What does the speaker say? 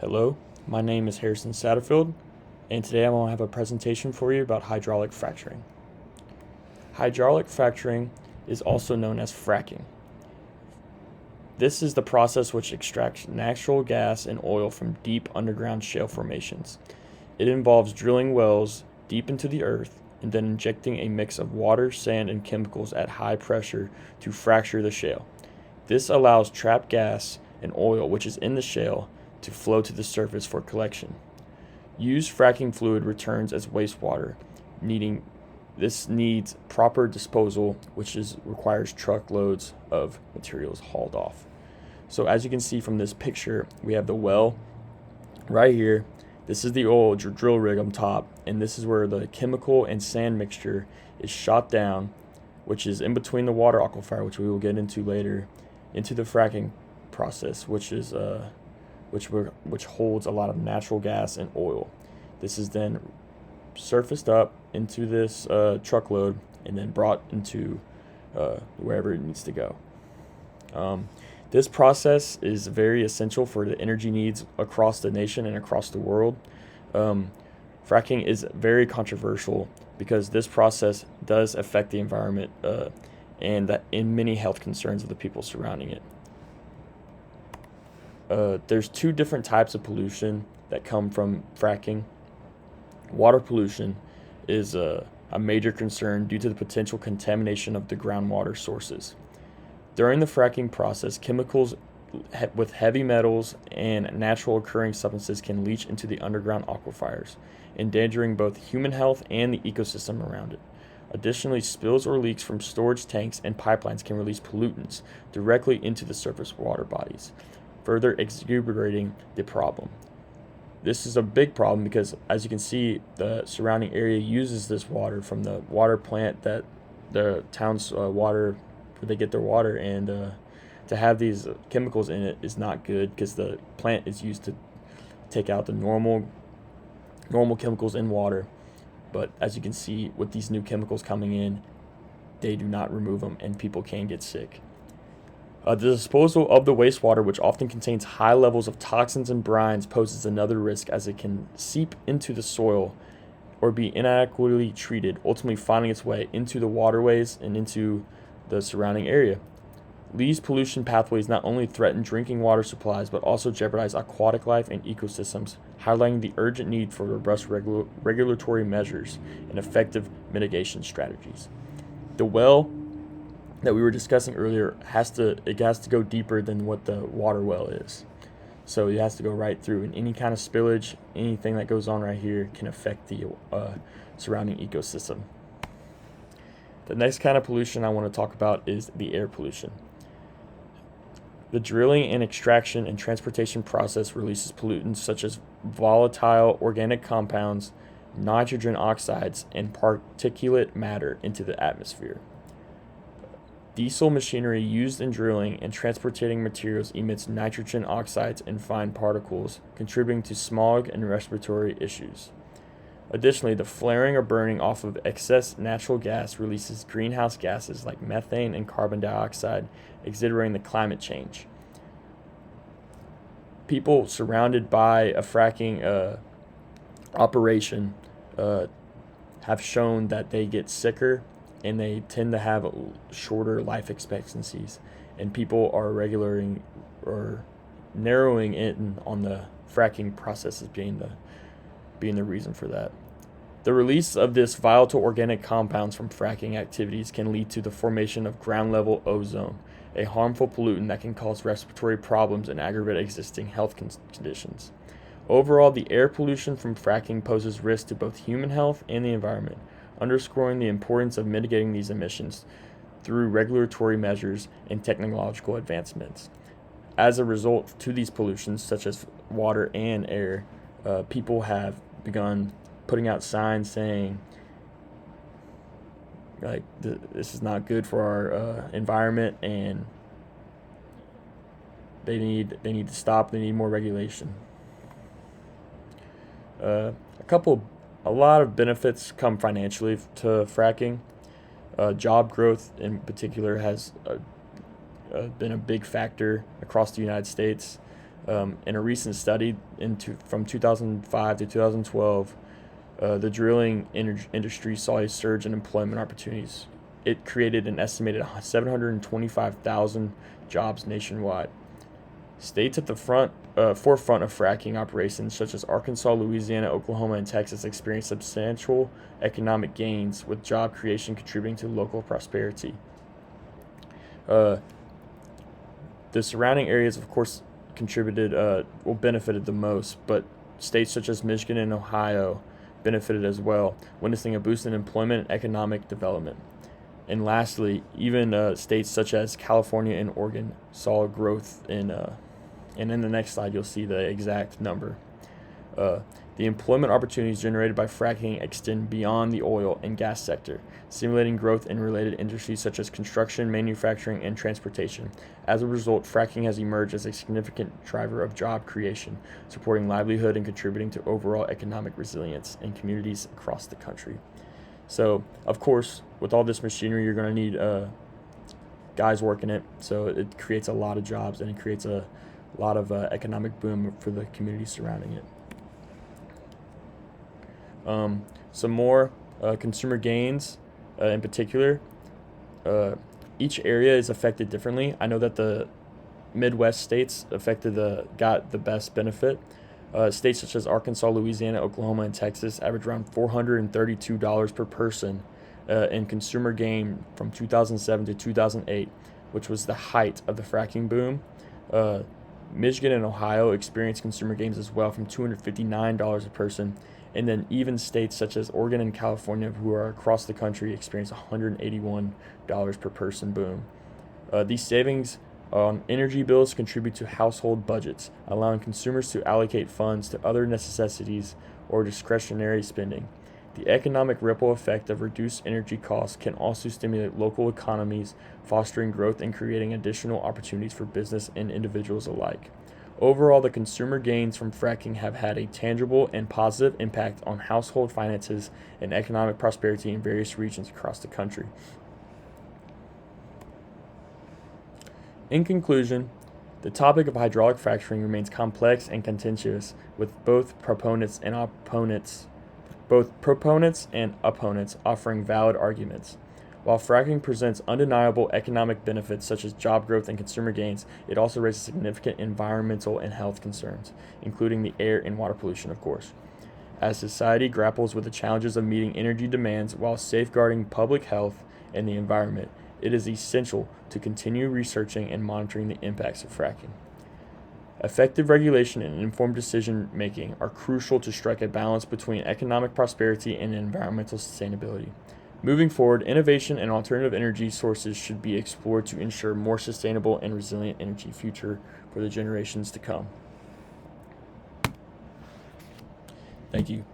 Hello, my name is Harrison Satterfield, and today I'm going to have a presentation for you about hydraulic fracturing. Hydraulic fracturing is also known as fracking. This is the process which extracts natural gas and oil from deep underground shale formations. It involves drilling wells deep into the earth and then injecting a mix of water, sand, and chemicals at high pressure to fracture the shale. This allows trapped gas and oil, which is in the shale, to flow to the surface for collection. Used fracking fluid returns as wastewater, needs proper disposal, which requires truckloads of materials hauled off. So as you can see from this picture, we have the well right here. This is the old drill rig on top, and this is where the chemical and sand mixture is shot down, which is in between the water aquifer, which we will get into later, into the fracking process, which holds a lot of natural gas and oil. This is then surfaced up into this truckload and then brought into wherever it needs to go. This process is very essential for the energy needs across the nation and across the world. Fracking is very controversial because this process does affect the environment and that in many health concerns of the people surrounding it. There's two different types of pollution that come from fracking. Water pollution is a major concern due to the potential contamination of the groundwater sources. During the fracking process, chemicals with heavy metals and natural occurring substances can leach into the underground aquifers, endangering both human health and the ecosystem around it. Additionally, spills or leaks from storage tanks and pipelines can release pollutants directly into the surface water bodies, further exacerbating the problem. This is a big problem because, as you can see, the surrounding area uses this water from the water plant that the town's water, where they get their water, and to have these chemicals in it is not good because the plant is used to take out the normal chemicals in water. But as you can see, with these new chemicals coming in, they do not remove them, and people can get sick. The disposal of the wastewater, which often contains high levels of toxins and brines, poses another risk as it can seep into the soil or be inadequately treated, ultimately finding its way into the waterways and into the surrounding area. These pollution pathways not only threaten drinking water supplies but also jeopardize aquatic life and ecosystems, highlighting the urgent need for robust regulatory measures and effective mitigation strategies. The well that we were discussing earlier has to go deeper than what the water well is. So it has to go right through, and any kind of spillage, anything that goes on right here can affect the surrounding ecosystem. The next kind of pollution I want to talk about is the air pollution. The drilling and extraction and transportation process releases pollutants such as volatile organic compounds, nitrogen oxides, and particulate matter into the atmosphere. Diesel machinery used in drilling and transporting materials emits nitrogen oxides and fine particles, contributing to smog and respiratory issues. Additionally, the flaring or burning off of excess natural gas releases greenhouse gases like methane and carbon dioxide, exaggerating the climate change. People surrounded by a fracking operation have shown that they get sicker and they tend to have shorter life expectancies, and people are narrowing in on the fracking process as being the reason for that. The release of this volatile organic compounds from fracking activities can lead to the formation of ground level ozone, a harmful pollutant that can cause respiratory problems and aggravate existing health conditions. Overall, the air pollution from fracking poses risk to both human health and the environment, underscoring the importance of mitigating these emissions through regulatory measures and technological advancements. As a result to these pollutions, such as water and air, people have begun putting out signs saying, like, this is not good for our environment, and they need to stop. They need more regulation. A lot of benefits come financially to fracking. Job growth in particular has been a big factor across the United States. In a recent study from 2005 to 2012, the drilling industry saw a surge in employment opportunities. It created an estimated 725,000 jobs nationwide. States at the forefront of fracking operations, such as Arkansas, Louisiana, Oklahoma, and Texas, experienced substantial economic gains, with job creation contributing to local prosperity. Uh, the surrounding areas, of course, benefited the most, but states such as Michigan and Ohio benefited as well, witnessing a boost in employment and economic development. And lastly, even states such as California and Oregon saw growth and in the next slide you'll see the exact number. The employment opportunities generated by fracking extend beyond the oil and gas sector, stimulating growth in related industries such as construction, manufacturing, and transportation. As a result, fracking has emerged as a significant driver of job creation, supporting livelihood and contributing to overall economic resilience in communities across the country. So, of course, with all this machinery, you're going to need guys working it. So it creates a lot of jobs, and it creates a lot of economic boom for the community surrounding it. Some more consumer gains in particular. Each area is affected differently. I know that the Midwest states got the best benefit. States such as Arkansas, Louisiana, Oklahoma, and Texas average around $432 per person in consumer gain from 2007 to 2008, which was the height of the fracking boom. Michigan and Ohio experienced consumer gains as well, from $259 a person. And then even states such as Oregon and California, who are across the country, experience $181 per person boom. These savings on energy bills contribute to household budgets, allowing consumers to allocate funds to other necessities or discretionary spending. The economic ripple effect of reduced energy costs can also stimulate local economies, fostering growth and creating additional opportunities for business and individuals alike. Overall, the consumer gains from fracking have had a tangible and positive impact on household finances and economic prosperity in various regions across the country. In conclusion, the topic of hydraulic fracturing remains complex and contentious, with both proponents and opponents offering valid arguments. While fracking presents undeniable economic benefits such as job growth and consumer gains, it also raises significant environmental and health concerns, including the air and water pollution, of course. As society grapples with the challenges of meeting energy demands while safeguarding public health and the environment, it is essential to continue researching and monitoring the impacts of fracking. Effective regulation and informed decision-making are crucial to strike a balance between economic prosperity and environmental sustainability. Moving forward, innovation and alternative energy sources should be explored to ensure more sustainable and resilient energy future for the generations to come. Thank you.